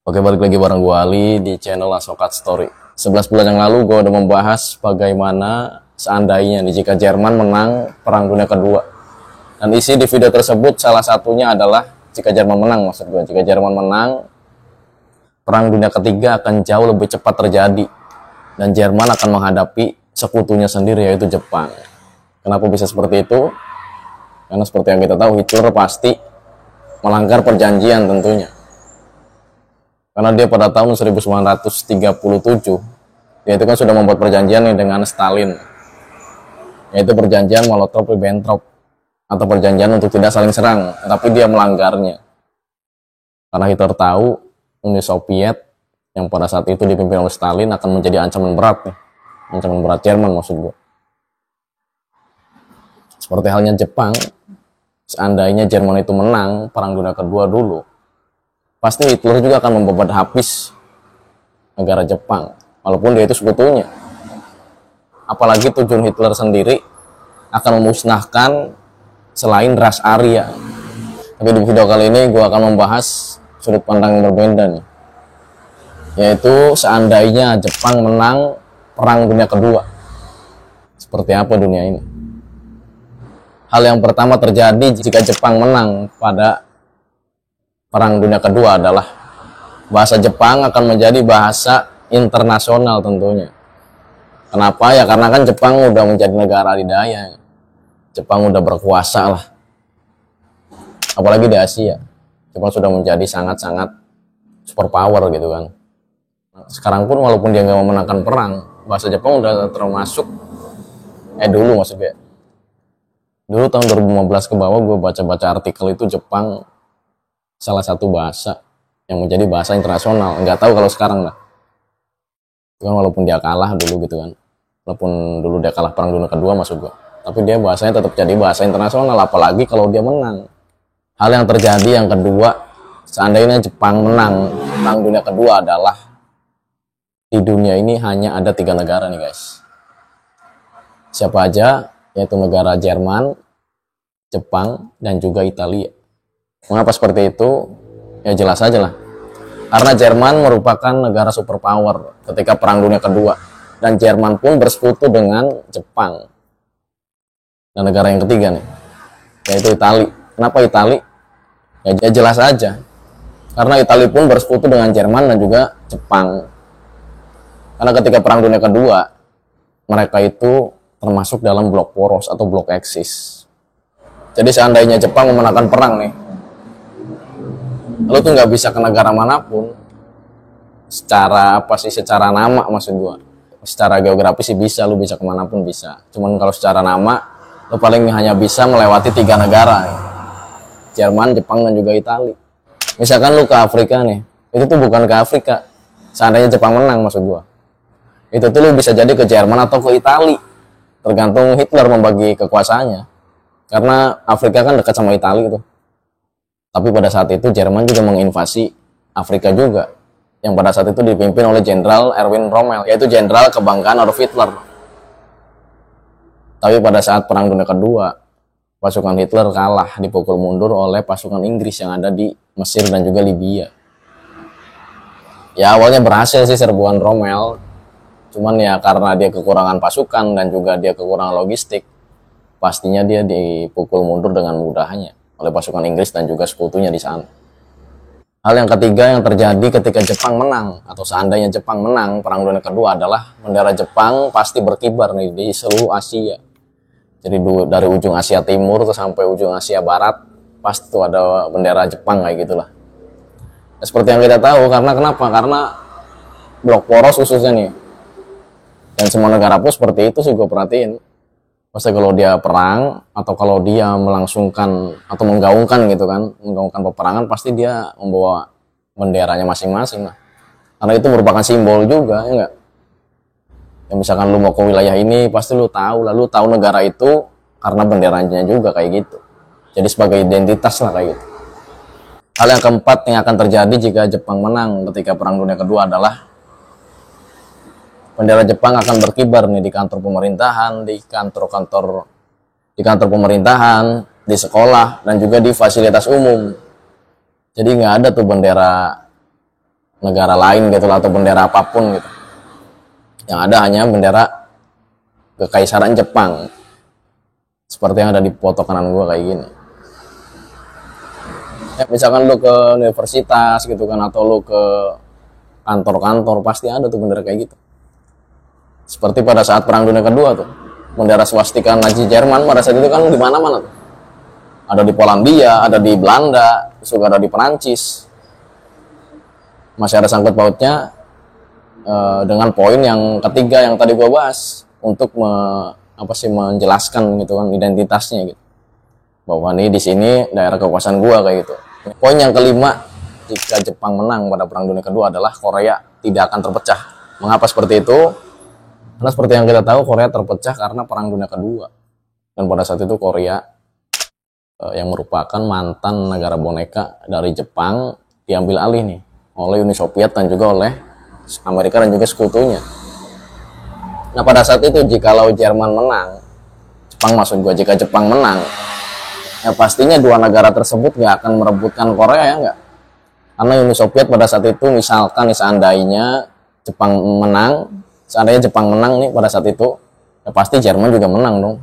Oke, balik lagi bareng gue Ali di channel Asokat Story. 11 bulan yang lalu gue udah membahas bagaimana seandainya nih jika Jerman menang Perang Dunia Kedua. Dan isi di video tersebut salah satunya adalah jika Jerman menang, maksud gue. Jika Jerman menang, Perang Dunia Ketiga akan jauh lebih cepat terjadi. Dan Jerman akan menghadapi sekutunya sendiri, yaitu Jepang. Kenapa bisa seperti itu? Karena seperti yang kita tahu, Hitler pasti melanggar perjanjian tentunya. Karena dia pada tahun 1937 dia itu kan sudah membuat perjanjian dengan Stalin, yaitu perjanjian Molotov-Ribbentrop atau perjanjian untuk tidak saling serang, tapi dia melanggarnya karena Hitler tahu Uni Soviet yang pada saat itu dipimpin oleh Stalin akan menjadi ancaman berat nih, ancaman berat Jerman maksud gue. Seperti halnya Jepang, seandainya Jerman itu menang Perang Dunia Kedua dulu, pasti Hitler juga akan membabat habis negara Jepang, walaupun dia itu sekutunya. Apalagi tujuan Hitler sendiri akan memusnahkan selain ras Arya. Tapi di video kali ini gue akan membahas sudut pandang yang berbeda nih, yaitu seandainya Jepang menang Perang Dunia Kedua, seperti apa dunia ini. Hal yang pertama terjadi jika Jepang menang pada Perang Dunia Kedua adalah bahasa Jepang akan menjadi bahasa internasional tentunya. Kenapa? Ya karena kan Jepang udah menjadi negara adidaya. Jepang udah berkuasa lah. Apalagi di Asia. Jepang sudah menjadi sangat-sangat superpower gitu kan. Sekarang pun walaupun dia nggak memenangkan perang, bahasa Jepang udah termasuk dulu maksudnya. Dulu tahun 2015 ke bawah gue baca-baca artikel itu Jepang salah satu bahasa yang menjadi bahasa internasional. Nggak tahu kalau sekarang lah. Kan walaupun dia kalah dulu gitu kan. Walaupun dulu dia kalah Perang Dunia Kedua maksud gua. Tapi dia bahasanya tetap jadi bahasa internasional, apalagi kalau dia menang. Hal yang terjadi yang kedua, seandainya Jepang menang Perang Dunia Kedua adalah di dunia ini hanya ada 3 negara nih guys. Siapa aja? Yaitu negara Jerman, Jepang, dan juga Italia. Mengapa seperti itu? Ya jelas aja lah. Karena Jerman merupakan negara superpower ketika Perang Dunia Kedua. Dan Jerman pun bersekutu dengan Jepang. Dan negara yang ketiga nih, yaitu Italia. Kenapa Italia? Ya jelas aja. Karena Italia pun bersekutu dengan Jerman dan juga Jepang. Karena ketika Perang Dunia Kedua, mereka itu termasuk dalam blok poros atau blok Axis. Jadi seandainya Jepang memenangkan perang nih, lu tuh nggak bisa ke negara manapun secara secara nama maksud gua. Secara geografis sih bisa, lu bisa kemanapun bisa. Cuman kalau secara nama, lu paling hanya bisa melewati 3 negara nih. Jerman, Jepang, dan juga Italia. Misalkan lu ke Afrika nih, itu tuh bukan ke Afrika seandainya Jepang menang maksud gua. Itu tuh lu bisa jadi ke Jerman atau ke Italia, tergantung Hitler membagi kekuasaannya. Karena Afrika kan dekat sama Italia gitu. Tapi pada saat itu Jerman juga menginvasi Afrika juga, yang pada saat itu dipimpin oleh Jenderal Erwin Rommel, yaitu jenderal kebanggaan Adolf Hitler. Tapi pada saat Perang Dunia Kedua, pasukan Hitler kalah, dipukul mundur oleh pasukan Inggris yang ada di Mesir dan juga Libya. Ya awalnya berhasil sih serbuan Rommel, cuman ya karena dia kekurangan pasukan dan juga dia kekurangan logistik, pastinya dia dipukul mundur dengan mudahnya oleh pasukan Inggris dan juga sekutunya di sana. Hal yang ketiga yang terjadi ketika Jepang menang, atau seandainya Jepang menang Perang Dunia Kedua adalah bendera Jepang pasti berkibar nih di seluruh Asia. Jadi dari ujung Asia Timur sampai ujung Asia Barat pasti tuh ada bendera Jepang kayak gitulah. Nah, seperti yang kita tahu, karena kenapa? Karena blok poros khususnya nih. Dan semua negara pun seperti itu sih gue perhatiin. Pasti kalau dia perang atau kalau dia melangsungkan atau menggaungkan gitu kan, menggaungkan peperangan, pasti dia membawa benderanya masing-masing lah. Karena itu merupakan simbol juga, ya enggak? Ya misalkan lu mau ke wilayah ini, pasti lu tahu lah, lu tahu negara itu karena benderanya juga kayak gitu. Jadi sebagai identitas lah kayak gitu. Hal yang keempat yang akan terjadi jika Jepang menang ketika Perang Dunia Kedua adalah bendera Jepang akan berkibar nih di kantor pemerintahan, di kantor pemerintahan, di sekolah, dan juga di fasilitas umum. Jadi nggak ada tuh bendera negara lain gitu atau bendera apapun gitu. Yang ada hanya bendera Kekaisaran Jepang, seperti yang ada di foto kanan gue kayak gini. Ya, misalkan lu ke universitas gitu kan, atau lu ke kantor-kantor, pasti ada tuh bendera kayak gitu. Seperti pada saat Perang Dunia Kedua tuh, bendera swastika Nazi Jerman pada saat itu kan di mana-mana tuh. Ada di Polandia, ada di Belanda, juga ada di Perancis. Masih ada sangkut pautnya dengan poin yang ketiga yang tadi gue bahas, untuk menjelaskan gitu kan identitasnya gitu, bahwa nih di sini daerah kekuasaan gua kayak gitu. Poin yang kelima, jika Jepang menang pada Perang Dunia Kedua adalah Korea tidak akan terpecah. Mengapa seperti itu? Karena seperti yang kita tahu, Korea terpecah karena Perang Dunia Kedua, dan pada saat itu Korea yang merupakan mantan negara boneka dari Jepang diambil alih nih oleh Uni Soviet dan juga oleh Amerika dan juga sekutunya. Nah pada saat itu jikalau Jerman menang, jika Jepang menang, ya pastinya dua negara tersebut nggak akan merebutkan Korea, ya nggak? Karena Uni Soviet pada saat itu, misalkan seandainya Jepang menang nih pada saat itu, ya pasti Jerman juga menang dong.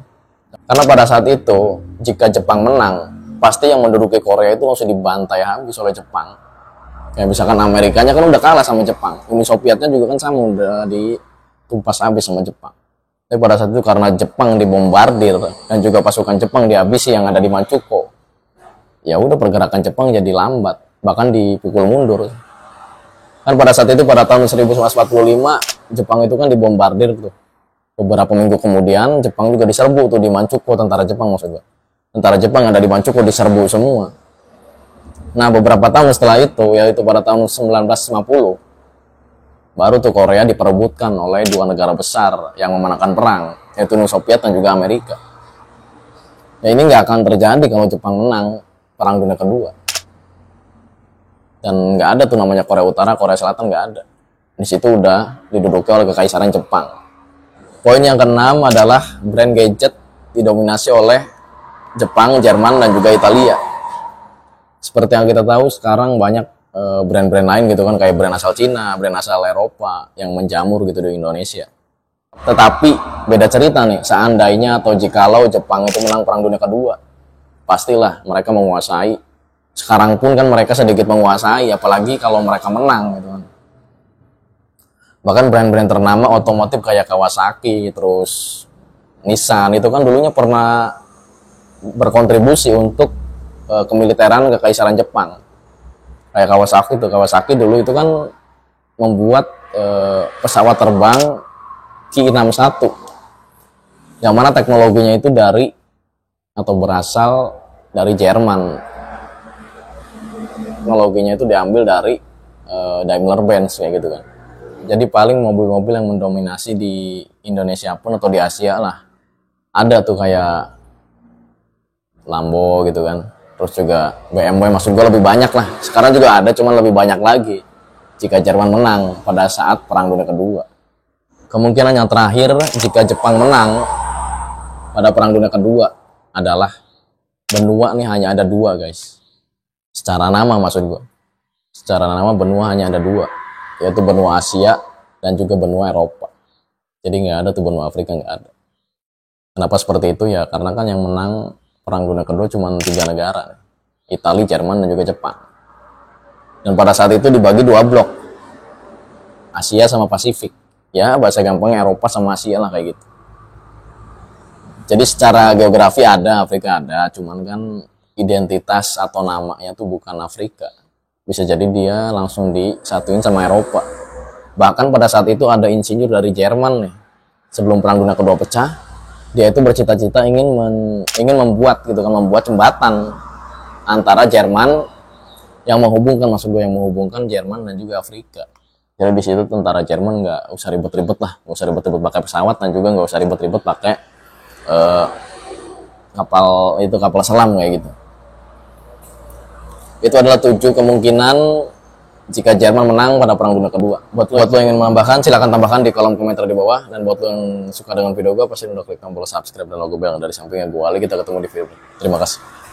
Karena pada saat itu jika Jepang menang, pasti yang menduduki Korea itu langsung dibantai habis oleh Jepang. Kayak misalkan Amerikanya kan udah kalah sama Jepang, Uni Sovietnya juga kan sama, udah ditumpas habis sama Jepang. Tapi pada saat itu karena Jepang dibombardir dan juga pasukan Jepang dihabisi yang ada di Manchukuo, ya udah pergerakan Jepang jadi lambat, bahkan dipukul mundur. Kan pada saat itu pada tahun 1945 Jepang itu kan dibombardir tuh. Beberapa minggu kemudian Jepang juga diserbu tuh di Manchukuo, tentara Jepang maksudnya. Tentara Jepang yang ada di Manchukuo diserbu semua. Nah beberapa tahun setelah itu, yaitu pada tahun 1950, baru tuh Korea diperebutkan oleh dua negara besar yang memenangkan perang, yaitu Uni Soviet dan juga Amerika. Ya ini nggak akan terjadi kalau Jepang menang Perang Dunia Kedua. Dan nggak ada tuh namanya Korea Utara, Korea Selatan, nggak ada. Di situ udah diduduki oleh Kekaisaran Jepang. Poin yang keenam adalah brand gadget didominasi oleh Jepang, Jerman, dan juga Italia. Seperti yang kita tahu sekarang banyak brand-brand lain gitu kan, kayak brand asal Cina, brand asal Eropa yang menjamur gitu di Indonesia. Tetapi beda cerita nih, seandainya atau jikalau Jepang itu menang Perang Dunia Kedua, pastilah mereka menguasai. Sekarang pun kan mereka sedikit menguasai, apalagi kalau mereka menang gitu kan. Bahkan brand-brand ternama otomotif kayak Kawasaki, terus Nissan itu kan dulunya pernah berkontribusi untuk kemiliteran Kekaisaran Jepang. Kayak Kawasaki dulu itu kan membuat pesawat terbang Ki-61 yang mana teknologinya itu berasal dari Jerman. Teknologinya itu diambil dari Daimler-Benz kayak gitu kan. Jadi paling mobil-mobil yang mendominasi di Indonesia pun atau di Asia lah, ada tuh kayak Lambo gitu kan. Terus juga BMW, maksud gue lebih banyak lah. Sekarang juga ada, cuman lebih banyak lagi jika Jerman menang pada saat Perang Dunia Kedua. Kemungkinan yang terakhir jika Jepang menang pada Perang Dunia Kedua adalah benua nih hanya ada dua guys. Secara nama maksud gue. Secara nama benua hanya ada dua, yaitu benua Asia dan juga benua Eropa. Jadi nggak ada tuh benua Afrika, nggak ada. Kenapa seperti itu ya? Karena kan yang menang Perang Dunia Kedua cuma 3 negara, Italia, Jerman, dan juga Jepang. Dan pada saat itu dibagi 2 blok, Asia sama Pasifik. Ya bahasa gampangnya Eropa sama Asia lah kayak gitu. Jadi secara geografi ada, Afrika ada, cuman kan identitas atau namanya tuh bukan Afrika. Bisa jadi dia langsung disatuin sama Eropa. Bahkan pada saat itu ada insinyur dari Jerman nih, sebelum Perang Dunia Kedua pecah, dia itu bercita-cita ingin membuat jembatan antara Jerman yang menghubungkan Jerman dan juga Afrika. Jadi di situ tentara Jerman nggak usah ribet-ribet pakai pesawat, dan juga nggak usah ribet-ribet pakai kapal selam kayak gitu. Itu adalah 7 kemungkinan jika Jerman menang pada Perang Dunia Kedua. Buat lo yang ingin menambahkan, silakan tambahkan di kolom komentar di bawah. Dan buat lo yang suka dengan video gue, pasti udah klik tombol subscribe dan logo bell dari sampingnya gue. Kita ketemu di video. Terima kasih.